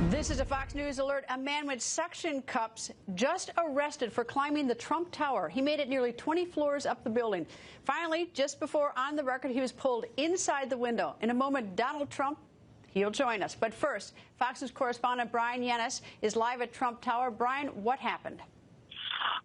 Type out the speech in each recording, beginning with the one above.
This is a Fox News alert. A man with suction cups just arrested for climbing the Trump Tower. He made it nearly 20 floors up the building. Finally, just before on the record, he was pulled inside the window. In a moment, Donald Trump, he'll join us. But first, Fox News correspondent Brian Yanis is live at Trump Tower. Brian, what happened?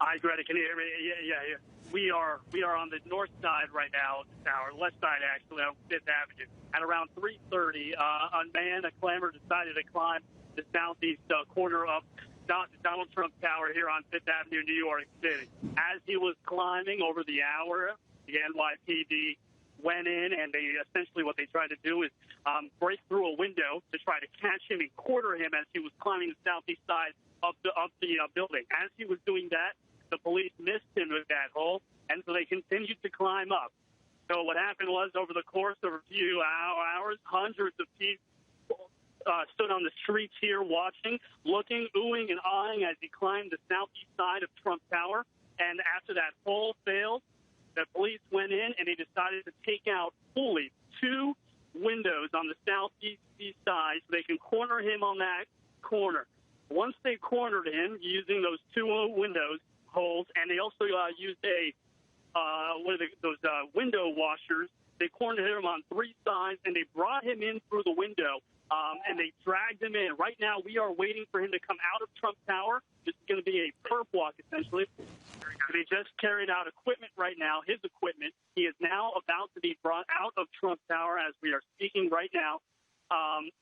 Hi, Greta. Can you hear me? Yeah. We are on the north side right now of the tower, left side actually, on Fifth Avenue. At around 3:30, a climber decided to climb the southeast corner of Donald Trump Tower here on Fifth Avenue, New York City. As he was climbing over the hour, the NYPD went in, and essentially what they tried to do is break through a window to try to catch him and corner him as he was climbing the southeast side of the building. As he was doing that, the police missed him with that hole, and so they continued to climb up. So what happened was, over the course of a few hours, hundreds of people stood on the streets here watching, looking, oohing, and aahing as he climbed the southeast side of Trump Tower. And after that hole failed, the police went in and they decided to take out fully 2 windows on the southeast side so they can corner him on that corner. Once they cornered him using those 2 windows holes, and they also used those window washers, they cornered him on 3 sides, and they brought him in through the window. And they dragged him in. Right now, we are waiting for him to come out of Trump Tower. This is going to be a perp walk, essentially. They just carried out equipment right now, his equipment. He is now about to be brought out of Trump Tower as we are speaking right now.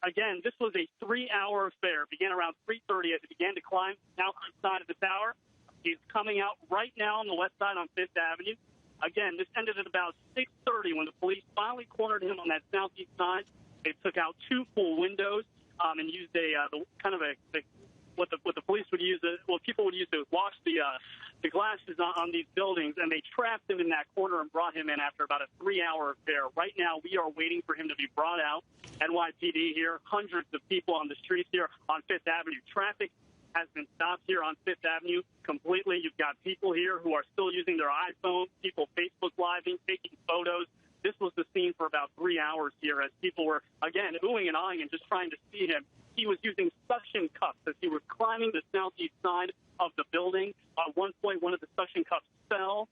Again, this was a 3-hour affair. It began around 3:30 as he began to climb outside of the tower. He's coming out right now on the west side on Fifth Avenue. Again, this ended at about 6:30 when the police finally cornered him on that southeast side. They took out 2 full windows and used what the police would use, people would use to wash the glasses on these buildings, and they trapped him in that corner and brought him in after about a 3-hour affair. Right now, we are waiting for him to be brought out. NYPD here, hundreds of people on the streets here on Fifth Avenue. Traffic has been stopped here on Fifth Avenue completely. You've got people here who are still using their iPhones, people Facebook Living, taking photos. This was the scene for about 3 hours here as people were, again, oohing and aahing and just trying to see him. He was using suction cups as he was climbing the southeast side of the building. At one point, one of the suction cups fell,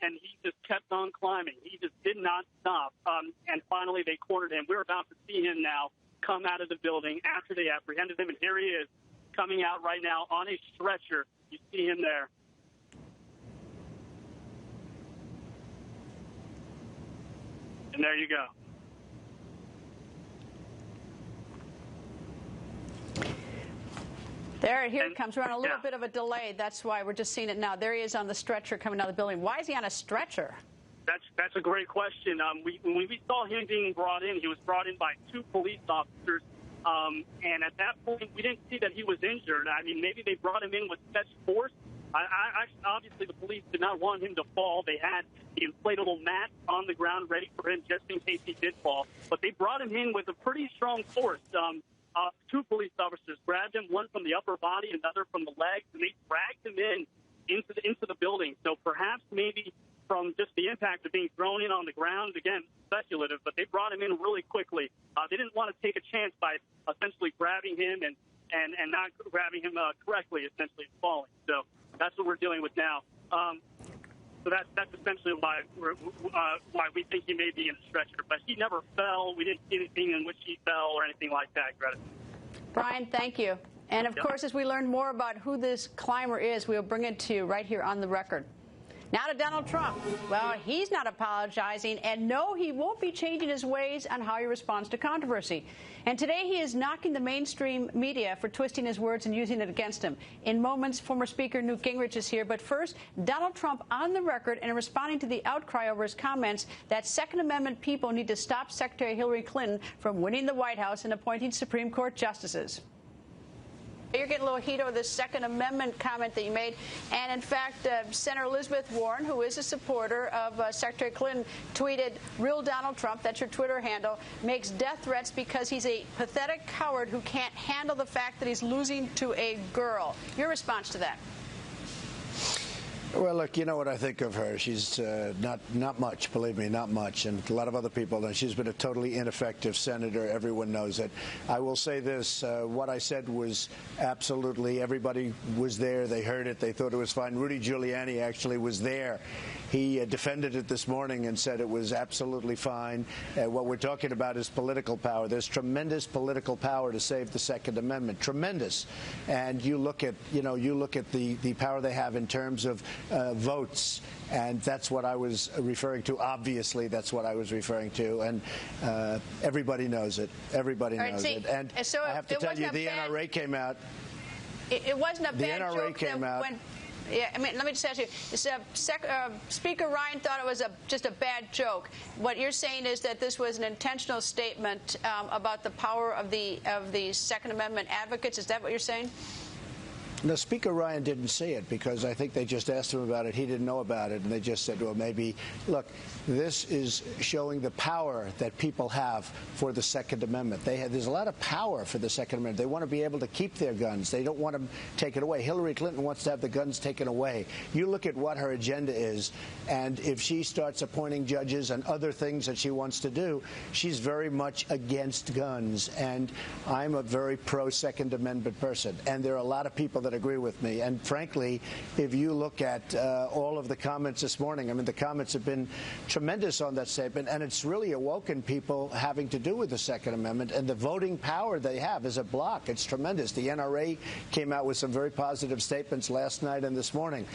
and he just kept on climbing. He just did not stop. And finally, they cornered him. We're about to see him now come out of the building after they apprehended him, and here he is coming out right now on a stretcher. You see him there. And there you go. Here it comes. We're on a little bit of a delay. That's why we're just seeing it now. There he is on the stretcher coming out of the building. Why is he on a stretcher? That's a great question. When we saw him being brought in, he was brought in by 2 police officers. And at that point, we didn't see that he was injured. I mean, maybe they brought him in with such force. Obviously, the police did not want him to fall. They had the inflatable mat on the ground ready for him just in case he did fall. But they brought him in with a pretty strong force. 2 police officers grabbed him, one from the upper body, another from the legs, and they dragged him into the building. So perhaps maybe from just the impact of being thrown in on the ground, again, speculative, but they brought him in really quickly. They didn't want to take a chance by essentially grabbing him and not grabbing him correctly, essentially falling. So that's what we're dealing with now. So that's essentially why we think he may be in a stretcher. But he never fell. We didn't see anything in which he fell or anything like that, Greta. Brian, thank you. And, of course, as we learn more about who this climber is, we'll bring it to you right here on the record. Now to Donald Trump. Well, he's not apologizing, and no, he won't be changing his ways on how he responds to controversy. And today he is knocking the mainstream media for twisting his words and using it against him. In moments, former Speaker Newt Gingrich is here, but first, Donald Trump on the record and responding to the outcry over his comments that Second Amendment people need to stop Secretary Hillary Clinton from winning the White House and appointing Supreme Court justices. You're getting a little heat over this Second Amendment comment that you made. And, in fact, Senator Elizabeth Warren, who is a supporter of Secretary Clinton, tweeted, "Real Donald Trump," that's your Twitter handle, "makes death threats because he's a pathetic coward who can't handle the fact that he's losing to a girl." Your response to that? Well, look, you know what I think of her. She's not much, believe me, not much. And a lot of other people know she's been a totally ineffective senator. Everyone knows it. I will say this. What I said was absolutely, everybody was there. They heard it. They thought it was fine. Rudy Giuliani actually was there. He defended it this morning and said it was absolutely fine. What we're talking about is political power. There's tremendous political power to save the Second Amendment. Tremendous. And you look at, the power they have in terms of votes. And that's what I was referring to. Obviously, that's what I was referring to. And everybody knows it. Everybody knows it. And so I have to tell you, the NRA came out. It wasn't a bad joke. The NRA came out. Yeah, I mean, let me just ask you. Speaker Ryan thought it was just a bad joke. What you're saying is that this was an intentional statement about the power of the Second Amendment advocates. Is that what you're saying? No, Speaker Ryan didn't say it because I think they just asked him about it. He didn't know about it, and they just said, well, maybe, look, this is showing the power that people have for the Second Amendment. There's a lot of power for the Second Amendment. They want to be able to keep their guns. They don't want to take it away. Hillary Clinton wants to have the guns taken away. You look at what her agenda is, and if she starts appointing judges and other things that she wants to do, she's very much against guns. And I'm a very pro-Second Amendment person, and there are a lot of people that agree with me. And frankly, if you look at all of the comments this morning, I mean, the comments have been tremendous on that statement, and it's really awoken people having to do with the Second Amendment and the voting power they have as a bloc. It's tremendous. The NRA came out with some very positive statements last night and this morning.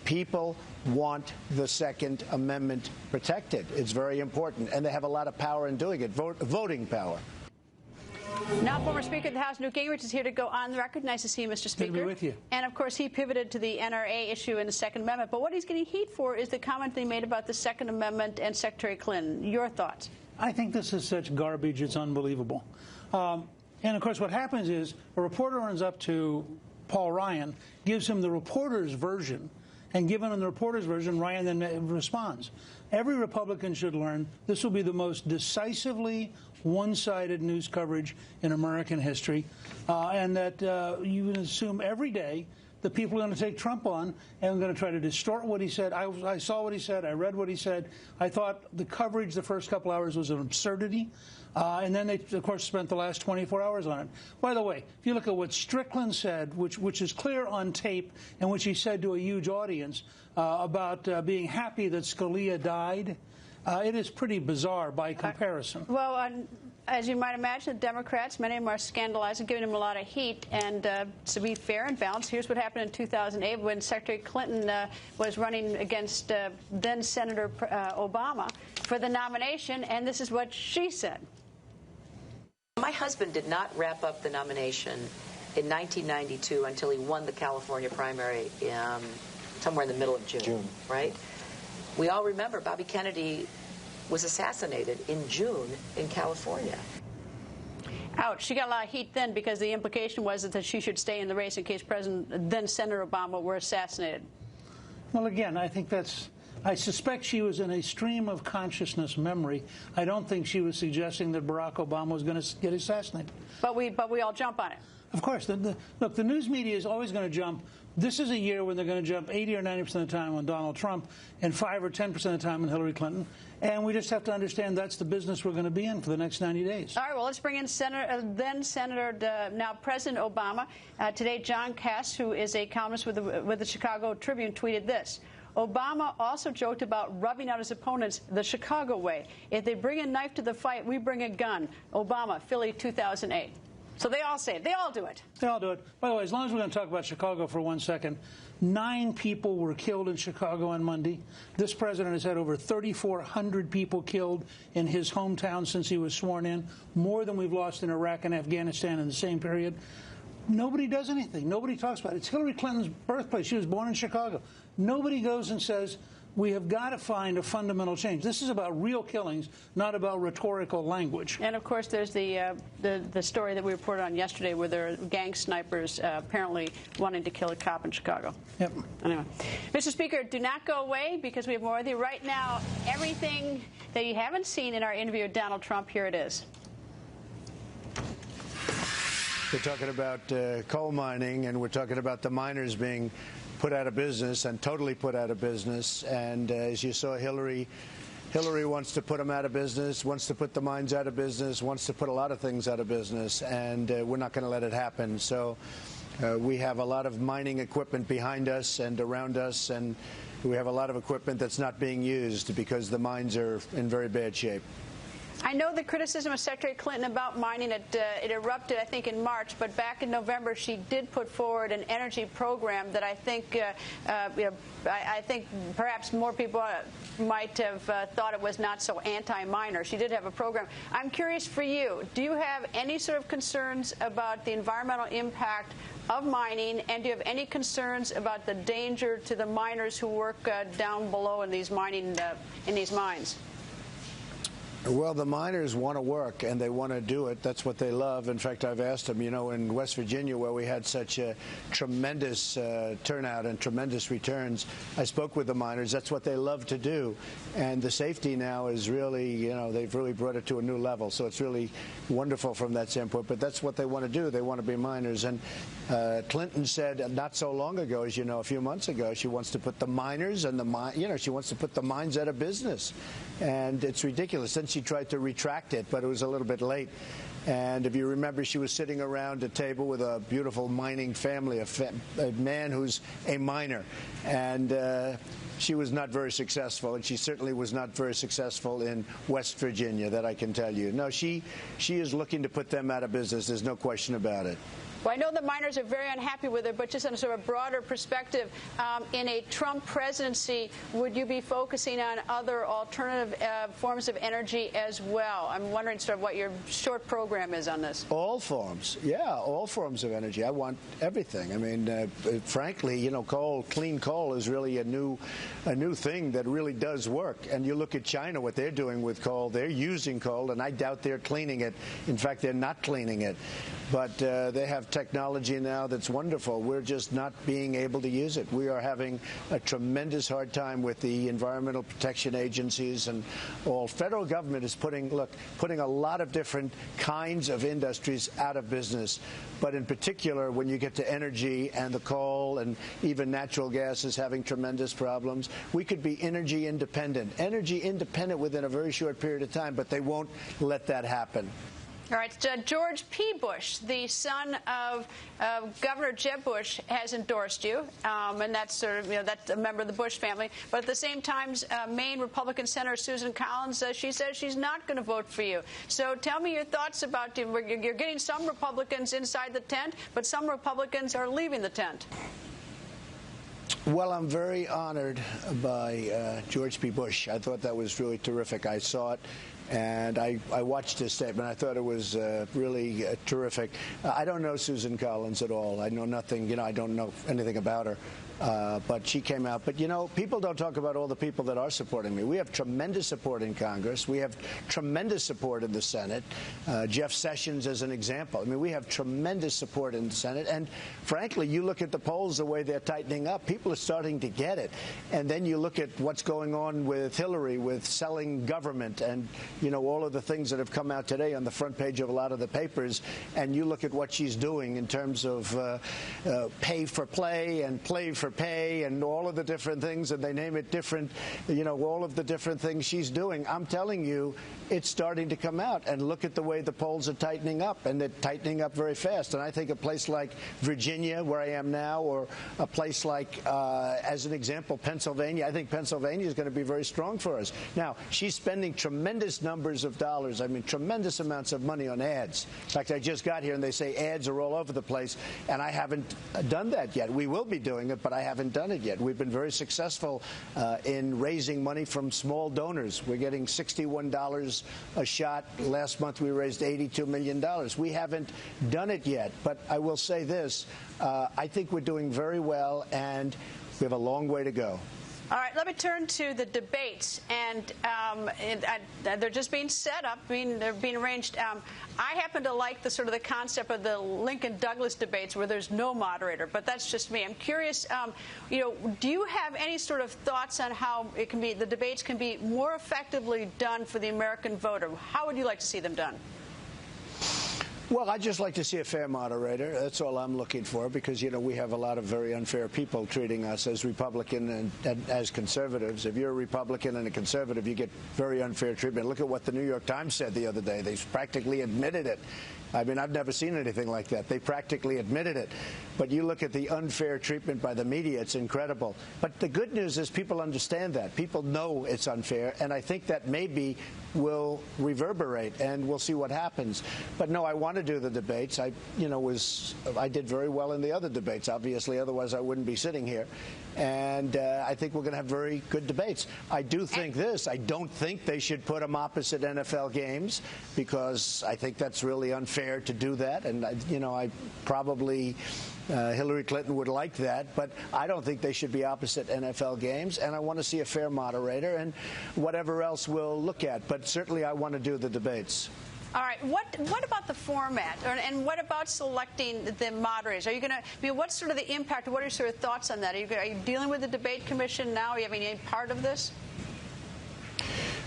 People want the Second Amendment protected. It's very important, and they have a lot of power in doing it, voting power. Now, former Speaker of the House, Newt Gingrich, is here to go on the record. Nice to see you, Mr. Speaker. Good to be with you. And, of course, he pivoted to the NRA issue in the Second Amendment. But what he's getting heat for is the comment that he made about the Second Amendment and Secretary Clinton. Your thoughts? I think this is such garbage, it's unbelievable. And, of course, what happens is a reporter runs up to Paul Ryan, gives him the reporter's version, and given him the reporter's version, Ryan then responds. Every Republican should learn this will be the most decisively one-sided news coverage in American history, and that you can assume every day that people are going to take Trump on and are going to try to distort what he said. I saw what he said. I read what he said. I thought the coverage the first couple hours was an absurdity. And then they, of course, spent the last 24 hours on it. By the way, if you look at what Strickland said, which is clear on tape, and which he said to a huge audience about being happy that Scalia died, it is pretty bizarre by comparison. Well, as you might imagine, the Democrats, many of them are scandalizing, giving him a lot of heat. And to be fair and balanced, here's what happened in 2008 when Secretary Clinton was running against then-Senator Obama for the nomination, and this is what she said. My husband did not wrap up the nomination in 1992 until he won the California primary somewhere in the middle of June, right? We all remember Bobby Kennedy was assassinated in June in California. Ouch. She got a lot of heat then because the implication was that she should stay in the race in case then-Senator Obama were assassinated. Well, again, I think I suspect she was in a stream of consciousness memory. I don't think she was suggesting that Barack Obama was going to get assassinated. But we all jump on it. Of course. Look, the news media is always going to jump. This is a year when they're going to jump 80 or 90% of the time on Donald Trump and 5 or 10% of the time on Hillary Clinton. And we just have to understand that's the business we're going to be in for the next 90 days. All right, well, let's bring in then-Senator, now President Obama. Today, John Cass, who is a columnist with the Chicago Tribune, tweeted this. Obama also joked about rubbing out his opponents the Chicago way. If they bring a knife to the fight, we bring a gun. Obama, Philly, 2008. So they all say it. They all do it. They all do it. By the way, as long as we're going to talk about Chicago for 1 second, 9 people were killed in Chicago on Monday. This president has had over 3,400 people killed in his hometown since he was sworn in, more than we've lost in Iraq and Afghanistan in the same period. Nobody does anything. Nobody talks about it. It's Hillary Clinton's birthplace. She was born in Chicago. Nobody goes and says, we have got to find a fundamental change. This is about real killings, not about rhetorical language. And, of course, there's the story that we reported on yesterday where there are gang snipers apparently wanting to kill a cop in Chicago. Yep. Anyway. Mr. Speaker, do not go away because we have more with you. Right now, everything that you haven't seen in our interview with Donald Trump, here it is. We're talking about coal mining, and we're talking about the miners being put out of business and totally put out of business. And as you saw, Hillary wants to put them out of business, wants to put the mines out of business, wants to put a lot of things out of business, and we're not going to let it happen. So we have a lot of mining equipment behind us and around us, and we have a lot of equipment that's not being used because the mines are in very bad shape. I know the criticism of Secretary Clinton about mining, it erupted, I think, in March, but back in November she did put forward an energy program that I think, I think perhaps more people might have thought it was not so anti-miner. She did have a program. I'm curious for you, do you have any sort of concerns about the environmental impact of mining, and do you have any concerns about the danger to the miners who work down below in these mining in these mines? Well, the miners want to work, and they want to do it. That's what they love. In fact, I've asked them, you know, in West Virginia, where we had such a tremendous turnout and tremendous returns, I spoke with the miners. That's what they love to do. And the safety now is really, you know, they've really brought it to a new level. So it's really wonderful from that standpoint. But that's what they want to do. They want to be miners. And Clinton said not so long ago, as you know, a few months ago, she wants to put the miners and she wants to put the mines out of business. And it's ridiculous. Then she tried to retract it, but it was a little bit late. And if you remember, she was sitting around a table with a beautiful mining family, a man who's a miner. And she was not very successful, and she certainly was not very successful in West Virginia, that I can tell you. No, she is looking to put them out of business. There's no question about it. Well, I know the miners are very unhappy with it, but just on a sort of broader perspective, in a Trump presidency, would you be focusing on other alternative forms of energy as well? I'm wondering sort of what your short program is on this. All forms. Yeah, all forms of energy. I want everything. I mean, frankly, you know, clean coal is really a new thing that really does work. And you look at China, what they're doing with coal. They're using coal, and I doubt they're cleaning it. In fact, they're not cleaning it. But they have technology now that's wonderful. We're just not being able to use it. We are having a tremendous hard time with the environmental protection agencies, and all. Federal government is putting a lot of different kinds of industries out of business. But in particular, when you get to energy and the coal and even natural gas is having tremendous problems, we could be energy independent within a very short period of time, but they won't let that happen. All right, George P. Bush, the son of Governor Jeb Bush, has endorsed you, and that's sort of, you know, that's a member of the Bush family. But at the same time, Maine Republican Senator Susan Collins, she says she's not going to vote for you. So tell me your thoughts about you're getting some Republicans inside the tent, but some Republicans are leaving the tent. Well, I'm very honored by George P. Bush. I thought that was really terrific. I saw it. And I watched his statement. I thought it was really terrific. I don't know Susan Collins at all. I know nothing. You know, I don't know anything about her. But she came out. But, you know, people don't talk about all the people that are supporting me. We have tremendous support in Congress. We have tremendous support in the Senate. Jeff Sessions as an example. I mean, we have tremendous support in the Senate. And, frankly, you look at the polls, the way they're tightening up, people are starting to get it. And then you look at what's going on with Hillary, with selling government and, you know, all of the things that have come out today on the front page of a lot of the papers. And you look at what she's doing in terms of pay for play and play for pay and all of the different things, and they name it different, you know, all of the different things she's doing. I'm telling you, it's starting to come out. And look at the way the polls are tightening up, and they're tightening up very fast. And I think a place like Virginia, where I am now, or a place like, as an example, Pennsylvania, I think Pennsylvania is going to be very strong for us. Now, she's spending tremendous numbers of dollars, I mean, tremendous amounts of money on ads. In fact, I just got here, and they say ads are all over the place, and I haven't done that yet. We will be doing it, but I haven't done it yet. We've been very successful in raising money from small donors. We're getting $61 a shot. Last month we raised $82 million. We haven't done it yet, but I will say this. I think we're doing very well, and we have a long way to go. All right, let me turn to the debates, and they're just being set up. They're being arranged. I happen to like the sort of the concept of the Lincoln-Douglas debates where there's no moderator, but that's just me. I'm curious, you know, do you have any sort of thoughts on how it can be, the debates can be more effectively done for the American voter? How would you like to see them done? Well, I'd just like to see a fair moderator. That's all I'm looking for, because, you know, we have a lot of very unfair people treating us as Republican and as conservatives. If you're a Republican and a conservative, you get very unfair treatment. Look at what the New York Times said the other day. They practically admitted it. I mean, I've never seen anything like that. They practically admitted it. But you look at the unfair treatment by the media, it's incredible. But the good news is people understand that. People know it's unfair, and I think that maybe will reverberate, and we'll see what happens. But no, I want to do the debates. I did very well in the other debates, obviously, otherwise I wouldn't be sitting here. And I think we're going to have very good debates. I do think this. I don't think they should put them opposite NFL games, because I think that's really unfair to do that. And, I probably Hillary Clinton would like that, but I don't think they should be opposite NFL games. And I want to see a fair moderator, and whatever else we'll look at. But certainly I want to do the debates. All right. What about the format, and what about selecting the moderators? Are you going to? I mean, what's sort of the impact? What are your sort of thoughts on that? Are you dealing with the debate commission now? Are you having any part of this?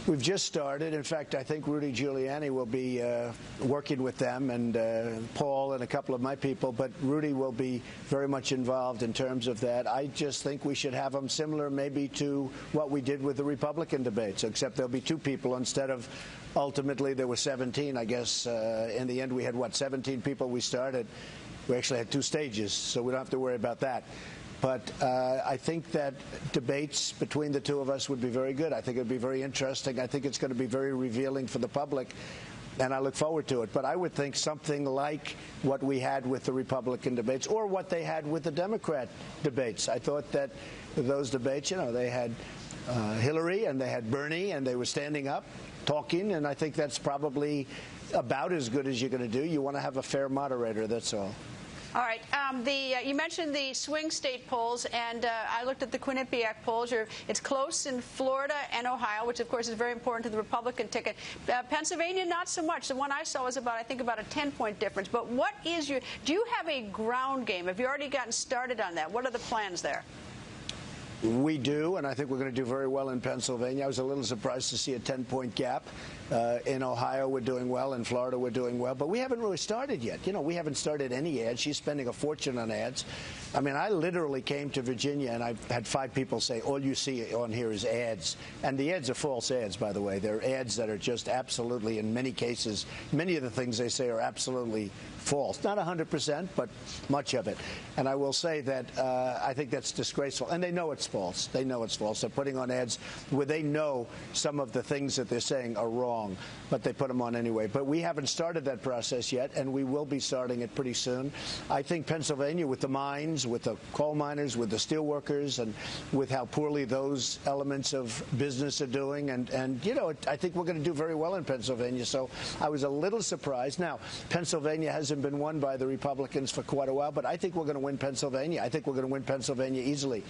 We've just started. In fact, I think Rudy Giuliani will be working with them, and Paul and a couple of my people. But Rudy will be very much involved in terms of that. I just think we should have them similar maybe to what we did with the Republican debates, except there'll be two people instead of ultimately there were 17. I guess in the end we had, 17 people we started. We actually had 2 stages, so we don't have to worry about that. But I think that debates between the two of us would be very good. I think it would be very interesting. I think it's going to be very revealing for the public, and I look forward to it. But I would think something like what we had with the Republican debates, or what they had with the Democrat debates. I thought that those debates, they had Hillary and they had Bernie, and they were standing up, talking, and I think that's probably about as good as you're going to do. You want to have a fair moderator, that's all. All right. You mentioned the swing state polls, and I looked at the Quinnipiac polls. It's close in Florida and Ohio, which, of course, is very important to the Republican ticket. Pennsylvania, not so much. The one I saw was I think about a 10-point difference. But do you have a ground game? Have you already gotten started on that? What are the plans there? We do, and I think we're going to do very well in Pennsylvania. I was a little surprised to see a 10-point gap. In Ohio, we're doing well. In Florida, we're doing well. But we haven't really started yet. We haven't started any ads. She's spending a fortune on ads. I mean, I literally came to Virginia, and I've had 5 people say, all you see on here is ads. And the ads are false ads, by the way. They're ads that are just absolutely, in many cases, many of the things they say are absolutely false. Not 100%, but much of it. And I will say that I think that's disgraceful. And they know it's false. They know it's false. They're putting on ads where they know some of the things that they're saying are wrong, but they put them on anyway. But we haven't started that process yet, and we will be starting it pretty soon. I think Pennsylvania, with the mines, with the coal miners, with the steel workers, and with how poorly those elements of business are doing, and I think we're going to do very well in Pennsylvania. So I was a little surprised. Now, Pennsylvania hasn't been won by the Republicans for quite a while, but I think we're going to win Pennsylvania. I think we're going to win Pennsylvania easily.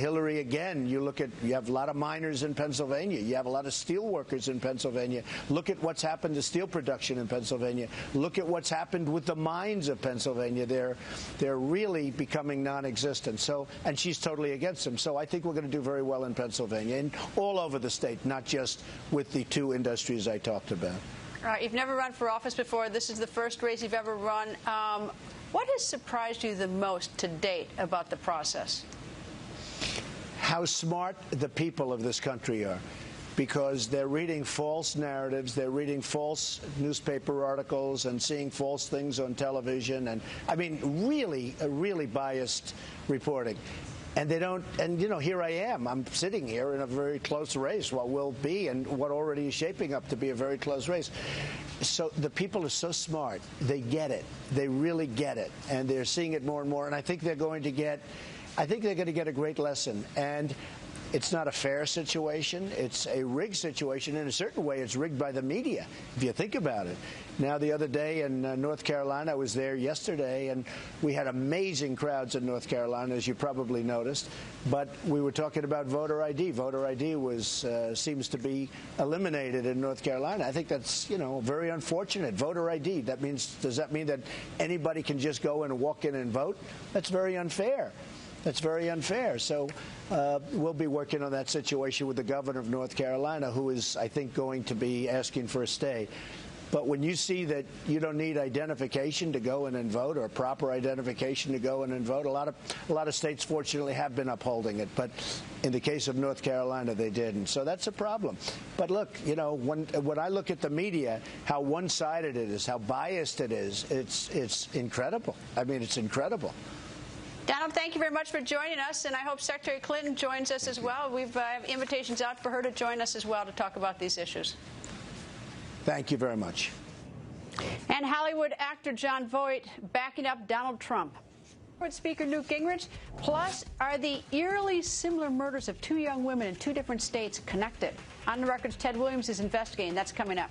Hillary, again, you have a lot of miners in Pennsylvania. You have a lot of steel workers in Pennsylvania. Look at what's happened to steel production in Pennsylvania. Look at what's happened with the mines of Pennsylvania. They're really becoming non-existent. And she's totally against them. So I think we're going to do very well in Pennsylvania and all over the state, not just with the 2 industries I talked about. All right, you've never run for office before. This is the first race you've ever run. What has surprised you the most to date about the process? How smart the people of this country are, because they're reading false narratives, they're reading false newspaper articles and seeing false things on television, and I mean really biased reporting. And they don't, and here I am. I'm sitting here in a very close race, what will be and what already is shaping up to be a very close race. So the people are so smart. They get it. They really get it. And they're seeing it more and more. And I think they're going to get a great lesson. And it's not a fair situation. It's a rigged situation. In a certain way, it's rigged by the media, if you think about it. Now, the other day in North Carolina, I was there yesterday, and we had amazing crowds in North Carolina, as you probably noticed. But we were talking about voter ID. Voter ID seems to be eliminated in North Carolina. I think that's, very unfortunate. Voter ID. Does that mean that anybody can just go in and walk in and vote? That's very unfair. That's very unfair. So we'll be working on that situation with the governor of North Carolina, who is, I think, going to be asking for a stay. But when you see that you don't need identification to go in and vote, or proper identification to go in and vote, a lot of states, fortunately, have been upholding it. But in the case of North Carolina, they didn't. So that's a problem. But look, you know, when I look at the media, how one-sided it is, how biased it is, it's incredible. I mean, it's incredible. Donald, thank you very much for joining us, and I hope Secretary Clinton joins us as well. We've have invitations out for her to join us as well to talk about these issues. Thank you very much. And Hollywood actor Jon Voight backing up Donald Trump. Speaker Newt Gingrich. Plus, are the eerily similar murders of two young women in two different states connected? On the Record's Ted Williams is investigating. That's coming up.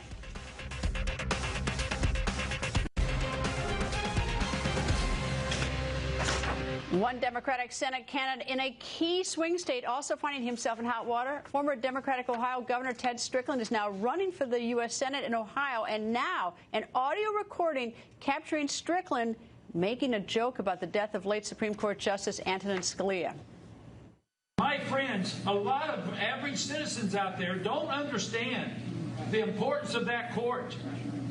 One Democratic Senate candidate in a key swing state also finding himself in hot water. Former Democratic Ohio Governor Ted Strickland is now running for the U.S. Senate in Ohio, and now an audio recording capturing Strickland making a joke about the death of late Supreme Court Justice Antonin Scalia. My friends, a lot of average citizens out there don't understand the importance of that court.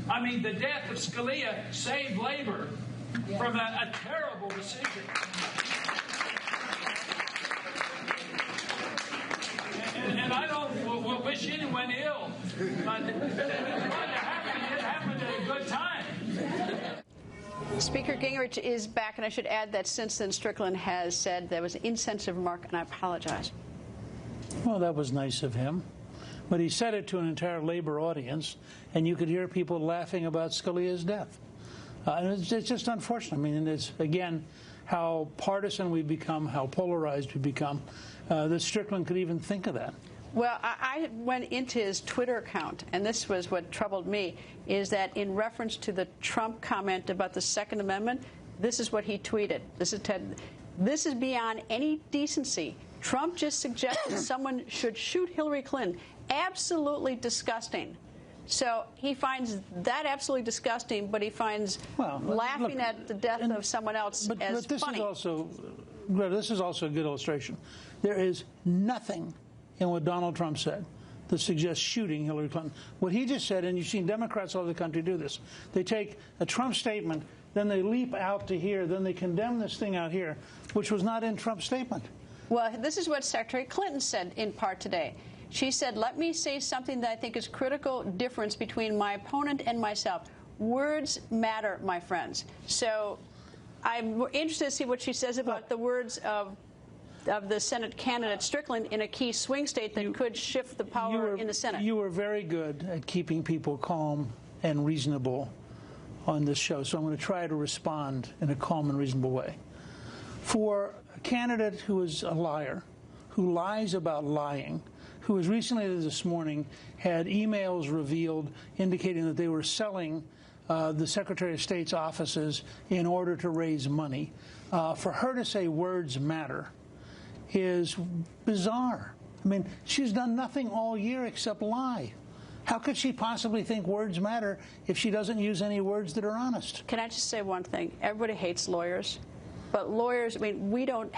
I mean, the death of Scalia saved labor from a terrible decision. And I don't wish anyone ill, but it happened at a good time. Speaker Gingrich is back, and I should add that since then Strickland has said there was an insensitive remark, and I apologize. Well, that was nice of him. But he said it to an entire labor audience, and you could hear people laughing about Scalia's death. And it's just unfortunate. I mean, it's, again, how partisan we've become, how polarized we've become, that Strickland could even think of that. Well, I went into his Twitter account, and this was what troubled me, is that in reference to the Trump comment about the Second Amendment, this is what he tweeted. This is Ted. This is beyond any decency. Trump just suggested someone should shoot Hillary Clinton. Absolutely disgusting. So he finds that absolutely disgusting, but he finds laughing at the death of someone else as this funny. This is also a good illustration. There is nothing in what Donald Trump said that suggests shooting Hillary Clinton. What he just said, and you've seen Democrats all over the country do this, they take a Trump statement, then they leap out to here, then they condemn this thing out here, which was not in Trump's statement. Well, this is what Secretary Clinton said in part today. She said, let me say something that I think is critical difference between my opponent and myself. Words matter, my friends. So I'm interested to see what she says about the words of the Senate candidate Strickland in a key swing state that could shift the power in the Senate. You were very good at keeping people calm and reasonable on this show, so I'm going to try to respond in a calm and reasonable way. For a candidate who is a liar, who lies about lying, who as recently as this morning had emails revealed indicating that they were selling the Secretary of State's offices in order to raise money, for her to say words matter is bizarre. I mean, she's done nothing all year except lie. How could she possibly think words matter if she doesn't use any words that are honest? Can I just say one thing? Everybody hates lawyers. But lawyers, I mean, we don't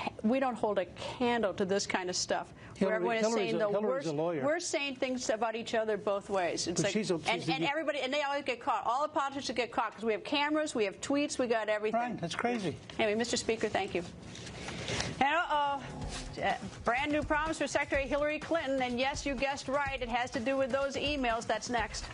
hold a candle to this kind of stuff. Where everyone is saying the worst. We're saying things about each other both ways. It's like, and everybody, and they always get caught. All the politicians get caught because we have cameras, we have tweets, we got everything. Right, that's crazy. Anyway, Mr. Speaker, thank you. And brand new promise for Secretary Hillary Clinton, and yes, you guessed right, it has to do with those emails. That's next.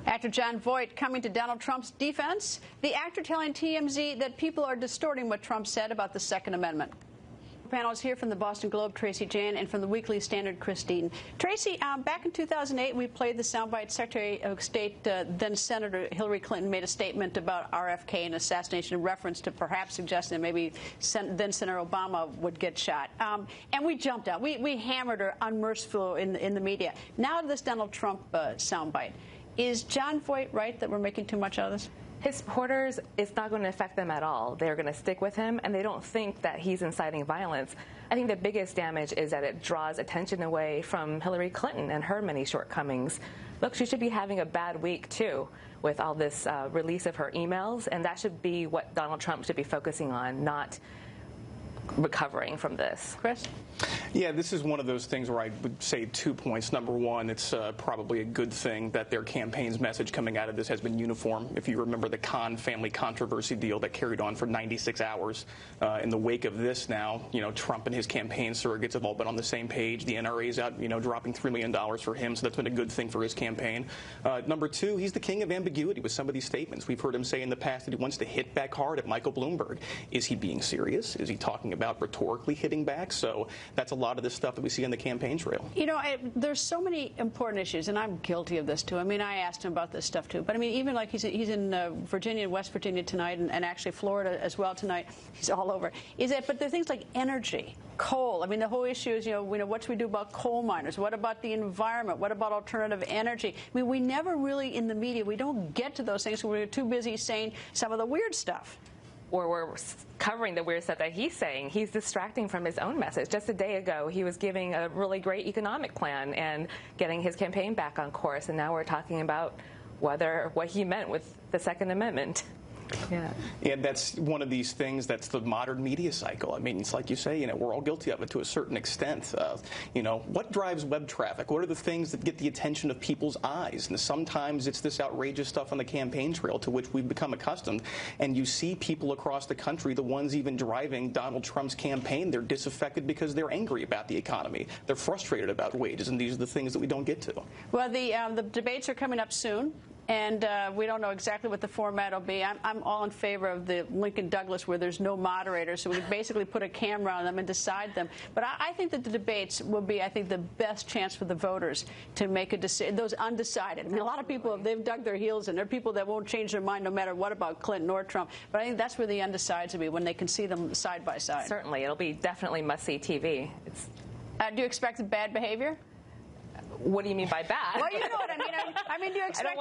Actor Jon Voight coming to Donald Trump's defense. The actor telling TMZ that people are distorting what Trump said about the Second Amendment. Panel is here from the Boston Globe, Tracy Jan, and from the Weekly Standard, Christine. Tracy, back in 2008, we played the soundbite. Secretary of State, then Senator Hillary Clinton, made a statement about RFK and assassination in reference to perhaps suggesting that maybe then Senator Obama would get shot. And we jumped out. We hammered her unmerciful in the media. Now this Donald Trump soundbite. Is Jon Voight right that we're making too much out of this? His supporters, it's not going to affect them at all. They're going to stick with him, and they don't think that he's inciting violence. I think the biggest damage is that it draws attention away from Hillary Clinton and her many shortcomings. Look, she should be having a bad week, too, with all this release of her emails, and that should be what Donald Trump should be focusing on, not recovering from this. Chris? Yeah, this is one of those things where I would say 2 points. Number one, it's probably a good thing that their campaign's message coming out of this has been uniform. If you remember the Conf family controversy deal that carried on for 96 hours, in the wake of this now, Trump and his campaign surrogates have all been on the same page. The NRA's out, dropping $3 million for him, so that's been a good thing for his campaign. Number two, he's the king of ambiguity with some of these statements. We've heard him say in the past that he wants to hit back hard at Michael Bloomberg. Is he being serious? Is he talking about rhetorically hitting back? So that's a lot of this stuff that we see on the campaign trail. There's so many important issues, and I'm guilty of this too. I mean, I asked him about this stuff too. But I mean, even like he's in Virginia and West Virginia tonight, and actually Florida as well tonight. He's all over. But there are things like energy, coal. I mean, the whole issue is, what should we do about coal miners? What about the environment? What about alternative energy? I mean, we never really, in the media, we don't get to those things. We're too busy saying some of the weird stuff. Or we're covering the weird stuff that he's saying. He's distracting from his own message. Just a day ago, he was giving a really great economic plan and getting his campaign back on course, and now we're talking about what he meant with the Second Amendment. Yeah, that's one of these things that's the modern media cycle. I mean, it's like you say, we're all guilty of it to a certain extent. What drives web traffic? What are the things that get the attention of people's eyes? And sometimes it's this outrageous stuff on the campaign trail to which we've become accustomed. And you see people across the country, the ones even driving Donald Trump's campaign, they're disaffected because they're angry about the economy. They're frustrated about wages, and these are the things that we don't get to. Well, the debates are coming up soon. And we don't know exactly what the format will be. I'm all in favor of the Lincoln Douglas, where there's no moderator, so we basically put a camera on them and decide them. But I think that the debates will be, the best chance for the voters to make a decision. Those undecided. I mean, a lot of people, they've dug their heels in. There are people that won't change their mind no matter what about Clinton or Trump. But I think that's where the undecideds will be, when they can see them side by side. Certainly. It'll be definitely must-see TV. Do you expect bad behavior? What do you mean by bad? Well, you know what I mean. Do you expect?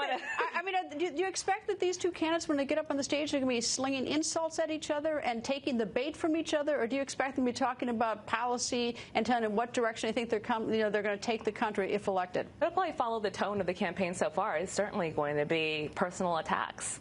Do you expect that these two candidates, when they get up on the stage, they're going to be slinging insults at each other and taking the bait from each other, or do you expect them to be talking about policy and telling them what direction they think they're going to take the country if elected? It'll probably follow the tone of the campaign so far. It's certainly going to be personal attacks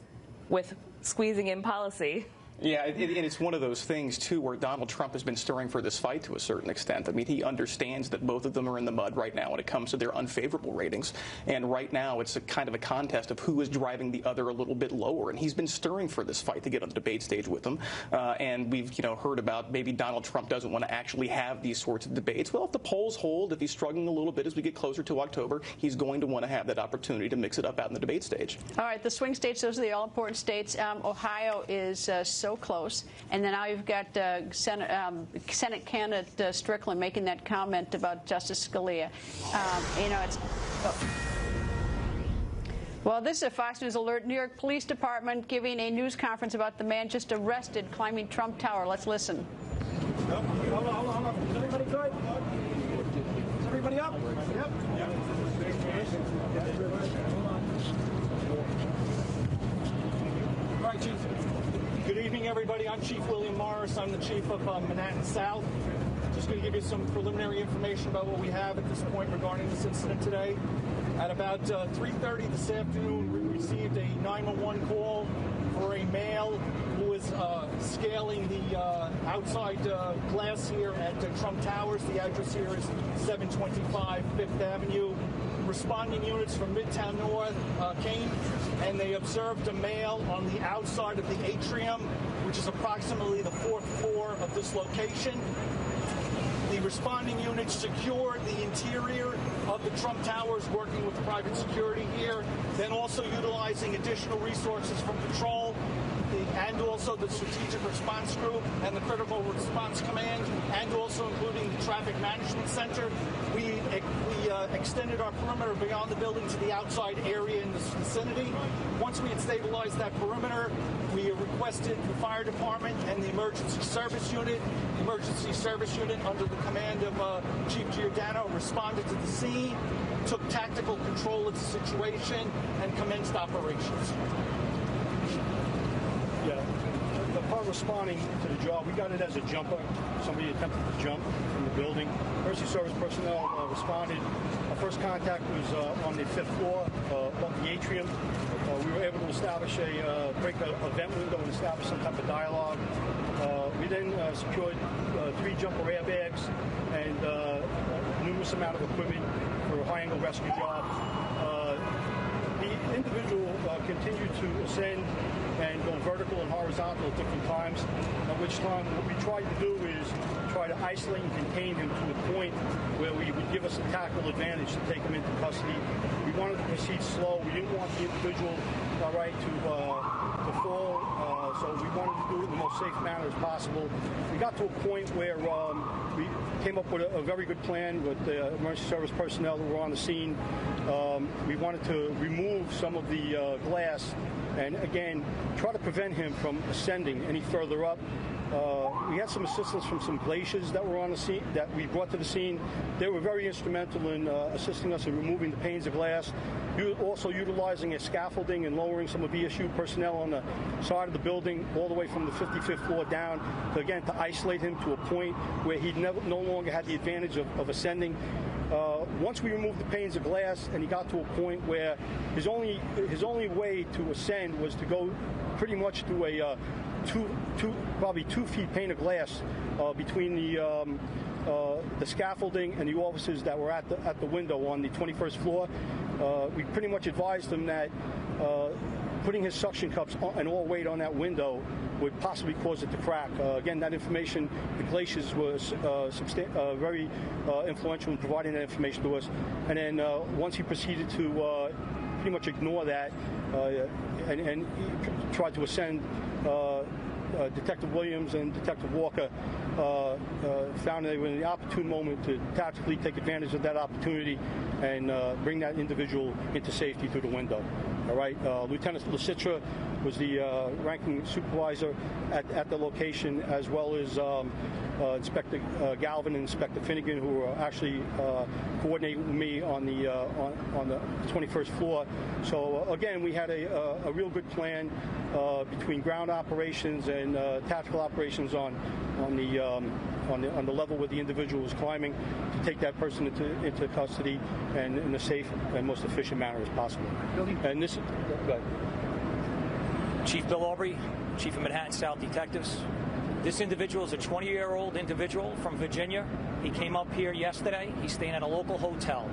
with squeezing in policy. Yeah, and it's one of those things, too, where Donald Trump has been stirring for this fight to a certain extent. I mean, he understands that both of them are in the mud right now when it comes to their unfavorable ratings. And right now, it's a kind of a contest of who is driving the other a little bit lower. And he's been stirring for this fight to get on the debate stage with them. And we've, heard about maybe Donald Trump doesn't want to actually have these sorts of debates. Well, if the polls hold, if he's struggling a little bit as we get closer to October, he's going to want to have that opportunity to mix it up out in the debate stage. All right, the swing states, those are the all-important states. Ohio is so close. And then now you've got Senate candidate Strickland making that comment about Justice Scalia. Well, this is a Fox News alert. New York Police Department giving a news conference about the man just arrested climbing Trump Tower. Let's listen. Hold on. Is everybody good? Is everybody up? Yep. All right, Chief. Good evening, everybody. I'm Chief William Morris. I'm the Chief of Manhattan South. Just going to give you some preliminary information about what we have at this point regarding this incident today. At about 3:30 this afternoon, we received a 911 call for a male who was scaling the outside glass here at Trump Towers. The address here is 725 Fifth Avenue. Responding units from Midtown North came, and they observed a male on the outside of the atrium, which is approximately the 4th floor of this location. The responding units secured the interior of the Trump Towers, working with private security here, then also utilizing additional resources from patrol and also the Strategic Response Group and the Critical Response Command, and also including the Traffic Management Center. We extended our perimeter beyond the building to the outside area in this vicinity. Once we had stabilized that perimeter, we requested the fire department and the emergency service unit. The emergency service unit, under the command of Chief Giordano, responded to the scene, took tactical control of the situation, and commenced operations. Yeah, the part responding to the job, we got it as a jumper. Somebody attempted to jump from the building. Emergency service personnel responded. Our first contact was on the 5th floor of the atrium. We were able to establish break a vent window and establish some type of dialogue. We then secured 3 jumper airbags and numerous amount of equipment for a high-angle rescue job. The individual continued to ascend and go vertical and horizontal at different times, at which time what we tried to do is try to isolate and contain him to a point where we would give us a tactical advantage to take him into custody. We wanted to proceed slow. We didn't want the individual to fall, so we wanted to do it in the most safe manner as possible. We got to a point where we came up with a very good plan with the emergency service personnel that were on the scene. We wanted to remove some of the glass and, again, try to prevent him from ascending any further up. We had some assistance from some glaciers that were on the scene, that we brought to the scene. They were very instrumental in assisting us in removing the panes of glass, also utilizing a scaffolding and lowering some of ESU personnel on the side of the building all the way from the 55th floor down, to isolate him to a point where he no longer had the advantage of ascending. Once we removed the panes of glass and he got to a point where his only way to ascend was to go pretty much through a probably 2 feet pane of glass between the scaffolding and the officers that were at the window on the 21st floor. We pretty much advised him that putting his suction cups and all weight on that window would possibly cause it to crack. Again, that information, the glaciers was very influential in providing that information to us. And then once he proceeded to pretty much ignore that and he tried to ascend, Detective Williams and Detective Walker found they were in the opportune moment to tactically take advantage of that opportunity and bring that individual into safety through the window. All right, Lieutenant Lasitra was the ranking supervisor at the location, as well as Inspector Galvin and Inspector Finnegan, who were actually coordinating with me on the 21st floor. So again, we had a real good plan between ground operations and tactical operations on the level where the individual was climbing to take that person into custody and in a safe and most efficient manner as possible. And this, go ahead. Chief Bill Aubrey, Chief of Manhattan South Detectives. This individual is a 20-year-old individual from Virginia. He came up here yesterday. He's staying at a local hotel.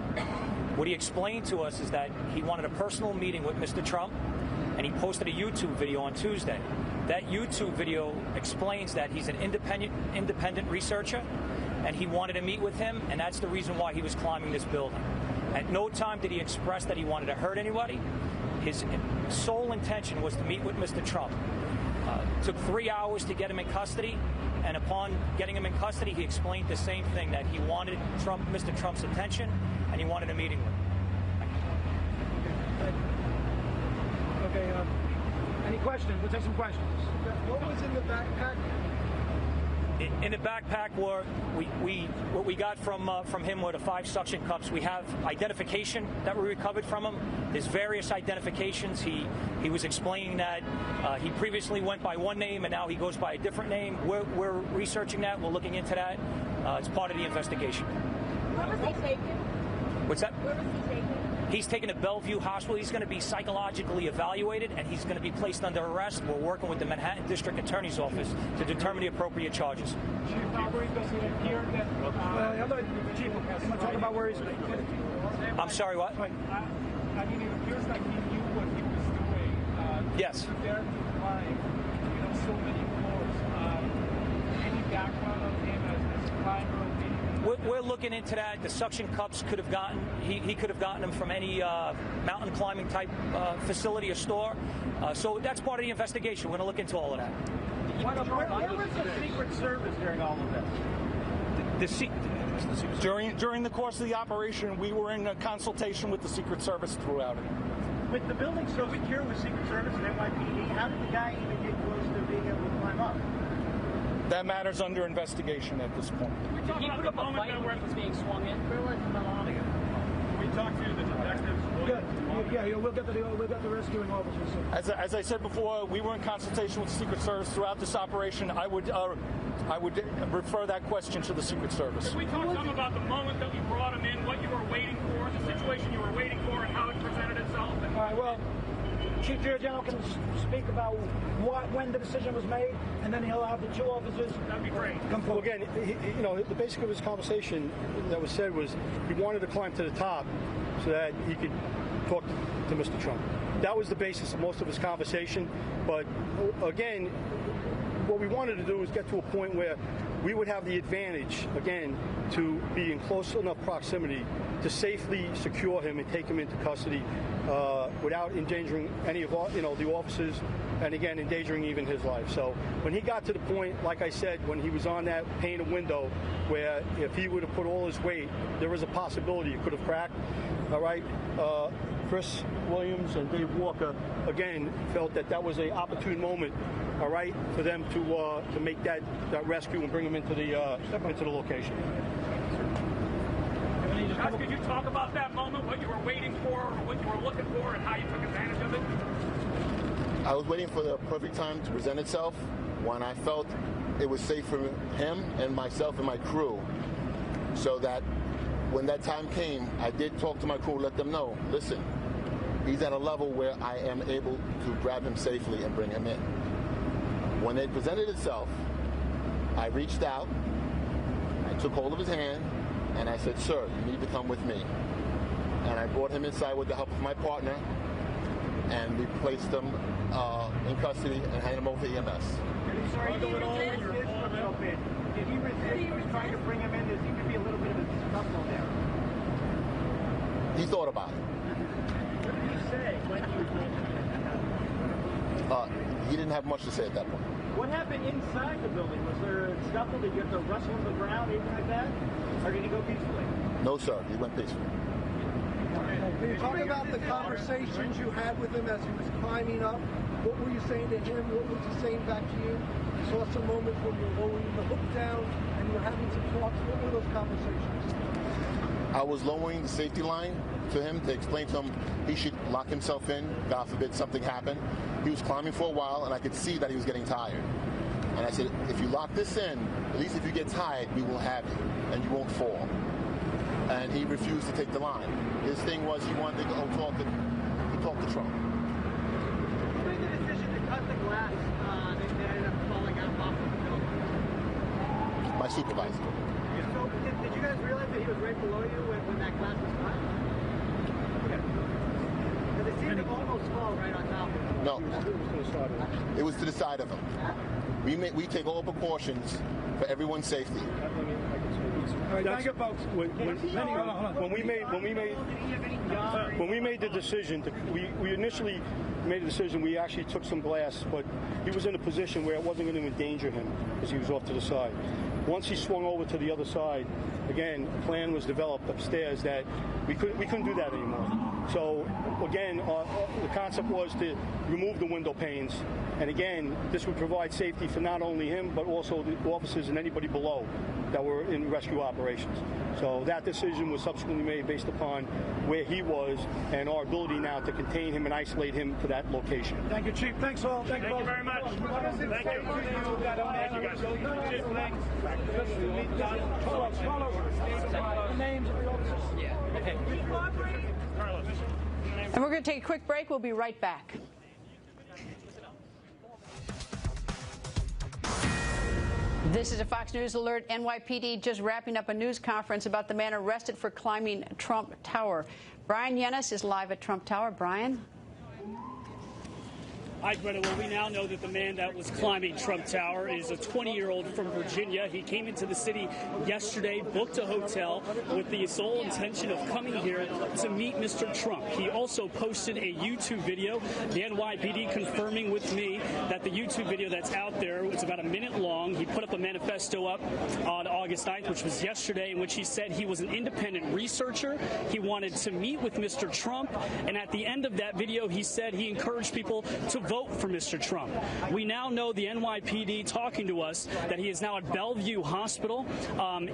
What he explained to us is that he wanted a personal meeting with Mr. Trump, and he posted a YouTube video on Tuesday. That YouTube video explains that he's an independent researcher, and he wanted to meet with him, and that's the reason why he was climbing this building. At no time did he express that he wanted to hurt anybody. His sole intention was to meet with Mr. Trump. Took 3 hours to get him in custody, and upon getting him in custody, he explained the same thing, that he wanted Mr. Trump's attention, and he wanted a meeting with him. Okay, any questions? We'll take some questions. What was in the backpack? In the backpack were what we got from him were the 5 suction cups. We have identification that we recovered from him. There's various identifications. He was explaining that he previously went by one name and now he goes by a different name. We're researching that. We're looking into that. It's part of the investigation. Where was he taken? What's that? Where was he taken? He's taken to Bellevue Hospital. He's going to be psychologically evaluated, and he's going to be placed under arrest. We're working with the Manhattan District Attorney's Office to determine the appropriate charges. Chief Aubrey, does it appear that... Chief, I'm going to talk about where he's... I'm sorry, what? I mean, it appears like he knew what he was doing. Yes. He was there to climb, so many floors. Any background of him as a climber? We're looking into that. The suction cups could have gotten, he could have gotten them from any mountain climbing type facility or store. So that's part of the investigation. We're going to look into all of that. Where was the Secret Service during all of this? During the course of the operation, we were in a consultation with the Secret Service throughout it. With the building so secure with Secret Service and NYPD, how did the guy even get close to being able to climb up? That matter's under investigation at this point. Did he put up a fight where he was being swung in? We talked to the detectives. Yeah, we'll get the rescuing officers. As I said before, we were in consultation with the Secret Service throughout this operation. I would refer that question to the Secret Service. Can we talk some about the moment that we brought him in, what you were waiting for, the situation you were waiting for, and how it presented itself? All right, well, Chief Attorney General can speak about when the decision was made, and then he'll have the two officers. That'd be great. Come forward. Well, again, the basic of his conversation that was said was he wanted to climb to the top so that he could talk to Mr. Trump. That was the basis of most of his conversation. But again, what we wanted to do was get to a point where we would have the advantage, again, to be in close enough proximity to safely secure him and take him into custody without endangering any of the officers, and again, endangering even his life. So when he got to the point, like I said, when he was on that pane of window, where if he would have put all his weight, there was a possibility it could have cracked. All right. Chris Williams and Dave Walker, again, felt that was an opportune moment, all right, for them to make that rescue and bring him into the location. Guys, could you talk about that moment, what you were waiting for, or what you were looking for, and how you took advantage of it? I was waiting for the perfect time to present itself when I felt it was safe for him and myself and my crew, so that when that time came, I did talk to my crew, let them know, listen, he's at a level where I am able to grab him safely and bring him in. When it presented itself, I reached out, I took hold of his hand, and I said, sir, you need to come with me. And I brought him inside with the help of my partner, and we placed him in custody and handed him over to EMS. Sorry, did he resist a little bit? Did he resist? He was trying to bring him in. There seemed to be a little bit of a scuffle there. He thought about it. What did he say when you He didn't have much to say at that point. What happened inside the building? Was there a scuffle? Did you have to wrestle on the ground, anything like that? Or did he go peacefully? No, sir. He went peacefully. Can you talk about the conversations you had with him as he was climbing up? What were you saying to him? What was he saying back to you? I saw some moments when you were lowering the hook down and you were having some talks. What were those conversations? I was lowering the safety line to him to explain to him he should lock himself in, God forbid something happened. He was climbing for a while, and I could see that he was getting tired. And I said, if you lock this in, at least if you get tired, we will have you, and you won't fall. And he refused to take the line. His thing was he wanted to go talk to Trump. Who made the decision to cut the glass that ended up falling out off of the building? My supervisor. So did you guys realize that he was right below you when that glass was cut? Okay. Because it seemed to almost fall right on top of him. No. It was to the side of him. We take all precautions for everyone's safety. All right, thank you, folks. When we made the decision, we initially made a decision. We actually took some glass, but he was in a position where it wasn't going to endanger him because he was off to the side. Once he swung over to the other side, again, a plan was developed upstairs that we couldn't do that anymore. So again, the concept was to remove the window panes, and again, this would provide safety for not only him but also the officers and anybody below that were in rescue operations. So that decision was subsequently made based upon where he was and our ability now to contain him and isolate him to that location. Thank you, Chief. Thanks all. Thank you very much. Thank you. Thank you, guys. And we're going to take a quick break. We'll be right back. This is a Fox News alert. NYPD just wrapping up a news conference about the man arrested for climbing Trump Tower. Brian Yennis is live at Trump Tower. Brian? Hi, Greta. Well, we now know that the man that was climbing Trump Tower is a 20-year-old from Virginia. He came into the city yesterday, booked a hotel with the sole intention of coming here to meet Mr. Trump. He also posted a YouTube video, the NYPD confirming with me that the YouTube video that's out there was about a minute long. He put up a manifesto up on August 9th, which was yesterday, in which he said he was an independent researcher. He wanted to meet with Mr. Trump, and at the end of that video, he said he encouraged people to vote for Mr. Trump. We now know the NYPD talking to us that he is now at Bellevue Hospital.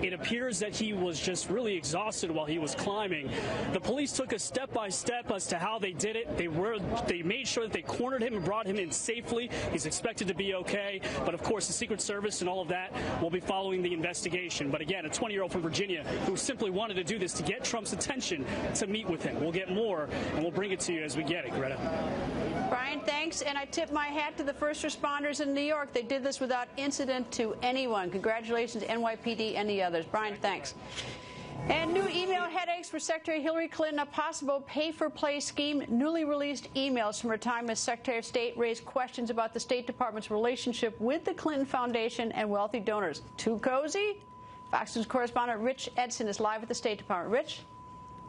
It appears that he was just really exhausted while he was climbing. The police took us step by step as to how they did it. They made sure that they cornered him and brought him in safely. He's expected to be okay, but of course the Secret Service and all of that will be following the investigation. But again, a 20-year-old from Virginia who simply wanted to do this to get Trump's attention to meet with him. We'll get more and we'll bring it to you as we get it, Greta. Brian, thanks. And I tip my hat to the first responders in New York. They did this without incident to anyone. Congratulations, NYPD and the others. Brian, thanks. And new email headaches for Secretary Hillary Clinton. A possible pay-for-play scheme. Newly released emails from her time as Secretary of State raised questions about the State Department's relationship with the Clinton Foundation and wealthy donors. Too cozy? Fox News correspondent Rich Edson is live at the State Department. Rich?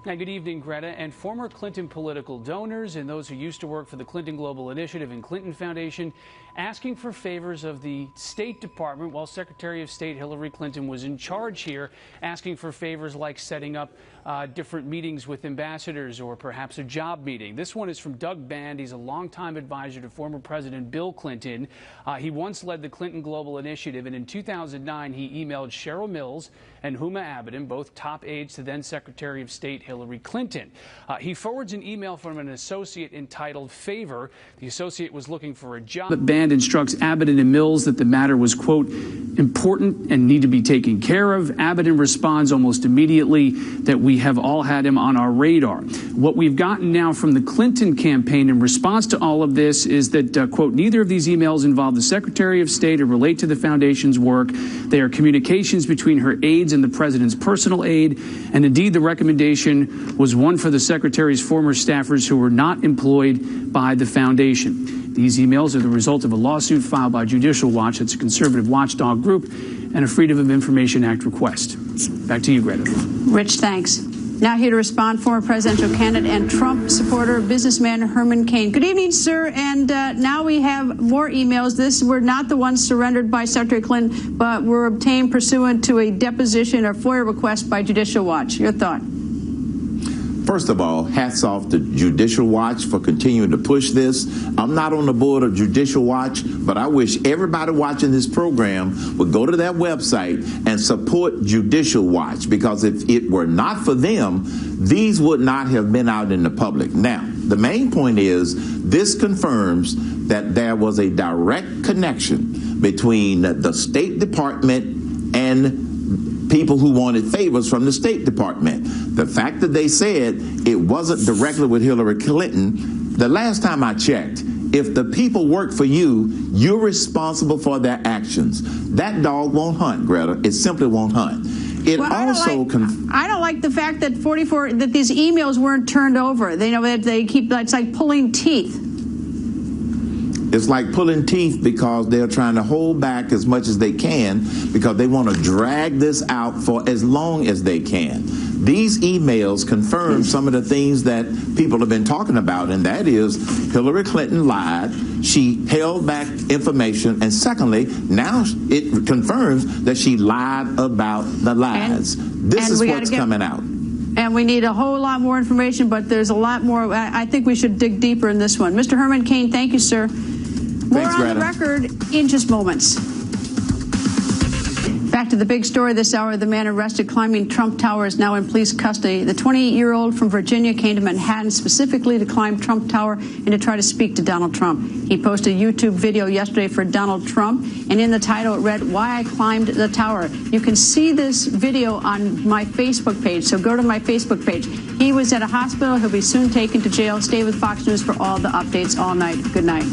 Now, good evening, Greta. And former Clinton political donors and those who used to work for the Clinton Global Initiative and Clinton Foundation asking for favors of the State Department while Secretary of State Hillary Clinton was in charge here, asking for favors like setting up different meetings with ambassadors or perhaps a job meeting. This one is from Doug Band. He's a longtime advisor to former President Bill Clinton. He once led the Clinton Global Initiative, and in 2009 he emailed Cheryl Mills and Huma Abedin, both top aides to then Secretary of State Hillary Clinton. He forwards an email from an associate entitled Favor. The associate was looking for a job. But Band instructs Abedin and Mills that the matter was, quote, important and need to be taken care of. Abedin responds almost immediately that we have all had him on our radar. What we've gotten now from the Clinton campaign in response to all of this is that, quote, neither of these emails involve the Secretary of State or relate to the foundation's work. They are communications between her aides and the president's personal aide. And indeed, the recommendation was one for the secretary's former staffers who were not employed by the foundation. These emails are the result of a lawsuit filed by Judicial Watch, that's a conservative watchdog group, and a Freedom of Information Act request. Back to you, Greta. Rich, thanks. Now here to respond, former presidential candidate and Trump supporter, businessman Herman Cain. Good evening, sir. And now we have more emails. This were not the ones surrendered by Secretary Clinton, but were obtained pursuant to a deposition or FOIA request by Judicial Watch. Your thought? First of all, hats off to Judicial Watch for continuing to push this. I'm not on the board of Judicial Watch, but I wish everybody watching this program would go to that website and support Judicial Watch, because if it were not for them, these would not have been out in the public. Now, the main point is this confirms that there was a direct connection between the State Department and people who wanted favors from the State Department. The fact that they said it wasn't directly with Hillary Clinton, the last time I checked, if the people work for you, you're responsible for their actions. That dog won't hunt, Greta. It simply won't hunt. It well, also I don't like the fact that that these emails weren't turned over. They know that they keep, it's like pulling teeth. It's like pulling teeth because they're trying to hold back as much as they can because they want to drag this out for as long as they can. These emails confirm some of the things that people have been talking about, and that is Hillary Clinton lied. She held back information. And secondly, now it confirms that she lied about the lies. This is what's coming out. And we need a whole lot more information, but there's a lot more. I think we should dig deeper in this one. Mr. Herman Cain, thank you, sir. More Thanks, on Greta. the record in just moments. Back to the big story this hour. The man arrested climbing Trump Tower is now in police custody. The 28-year-old from Virginia came to Manhattan specifically to climb Trump Tower and to try to speak to Donald Trump. He posted a YouTube video yesterday for Donald Trump, and in the title it read, "Why I Climbed the Tower." You can see this video on my Facebook page, so go to my Facebook page. He was at a hospital. He'll be soon taken to jail. Stay with Fox News for all the updates all night. Good night.